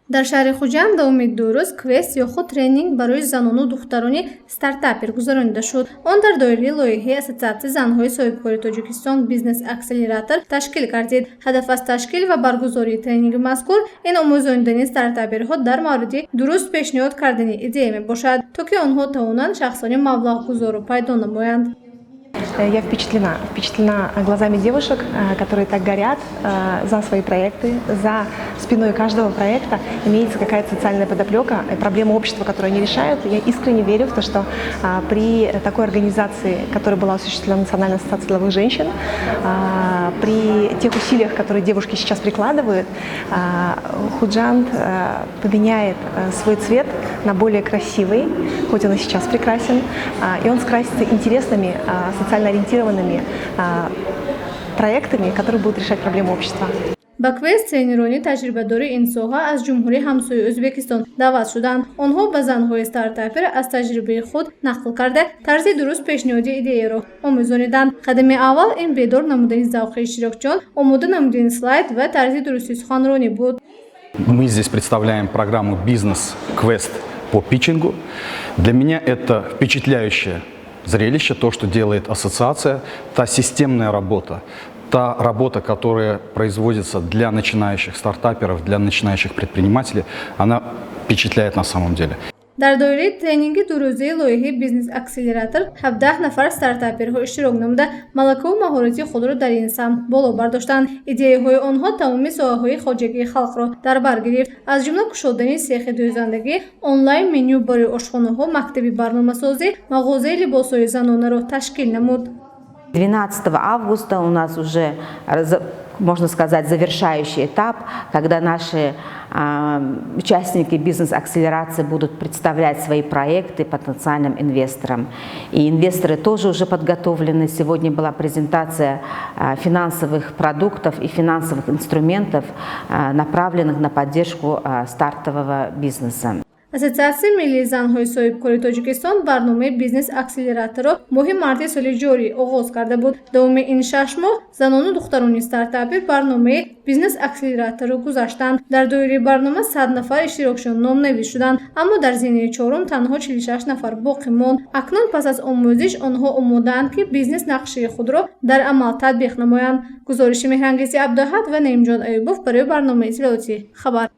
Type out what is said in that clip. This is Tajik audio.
дар шаҳри Хуҷанд давоми 2 рӯз квест ё худ тренинг барои занону духтарони стартапер гузаронида шуд. Он дар доираи лоиҳаи Ассотсиатсияи занҳои соҳибкори Тоҷикистон Бизнес Акселератор ташкил гардид. Ҳадаф аз ташкил ва баргузории тренинги мазкур ин омӯзонидани стартаперҳо дар мавриди дуруст пешниҳод кардани идея мебошад, то ки онҳо тавонанд шахсони маблағгузору пайдо намоянд. Я впечатлена глазами девушек, которые так горят за свои проекты. За спиной каждого проекта имеется какая-то социальная подоплека, проблема общества, которую они решают. Я искренне верю в то, что при такой организации, которая была осуществлена Национальной ассоциацией деловых женщин, при тех усилиях, которые девушки сейчас прикладывают, Худжанд поменяет свой цвет на более красивый, хоть он и сейчас прекрасен, и он скрасится интересными, социально ориентированными проектами, которые будут решать проблемы общества. ба квест тренерони таҷрибадори ин соҳа аз ҷумҳурии ҳамсояи Ӯзбекистон даъват шуданд. Онҳо ба занҳои стартапер аз таҷрибаи худ нақл карда тарзи дуруст пешниҳоди идеяро омӯзониданд. Қадами аввал ин бедор намудани завқи иштирокчиён, омода намудани слайд ва тарзи дурусти суханронӣ буд. Мы здесь представляем программу «Бизнес-квест» по питчингу. Для меня это впечатляющее зрелище, то, что делает ассоциация, та системная работа, та работа, которая производится для начинающих стартаперов, для начинающих предпринимателей, она впечатляет на самом деле. дар доираи тренинги дурӯзаи лоиҳаи Бизнес Акселератор 17 нафар стартаперҳо иштирок намуда малакаву маҳорати худро дар ин самт боло бардоштанд. Идеяҳои онҳо тамоми соҳаҳои хоҷагии халқро дар бар гирифт, аз ҷумла кушодани сехи дӯзандагӣ, онлайн меню барои ошхонаҳо, мактаби барномасозӣ, мағозаи либосҳои занонаро ташкил намуд. 12 августа у нас уже, можно сказать, завершающий этап, когда наши участники бизнес-акселерации будут представлять свои проекты потенциальным инвесторам. И инвесторы тоже уже подготовлены. Сегодня была презентация финансовых продуктов и финансовых инструментов, направленных на поддержку стартового бизнеса. Ассотсиатсияи миллии занҳои соҳибкори Тоҷикистон барномаи Бизнес Акселераторро моҳи марти соли ҷорӣ оғоз карда буд. Давоми ин 6 моҳ занону духтарони стартапер барномаи Бизнес Акселераторро гузаштанд. Дар доираи барнома 100 нафар иштирокчиён номнавис шуданд, аммо дар зинаи чорум танҳо 46 нафар боқӣ монд. Акнун пас аз омӯзиш онҳо омодаанд ки бизнес нақшаи худро дар амал татбиқ намоянд. Гузориши Меҳрангизи Абдуаҳад ва Наимҷон Аюбов барои барномаи иттилоотӣ Хабар.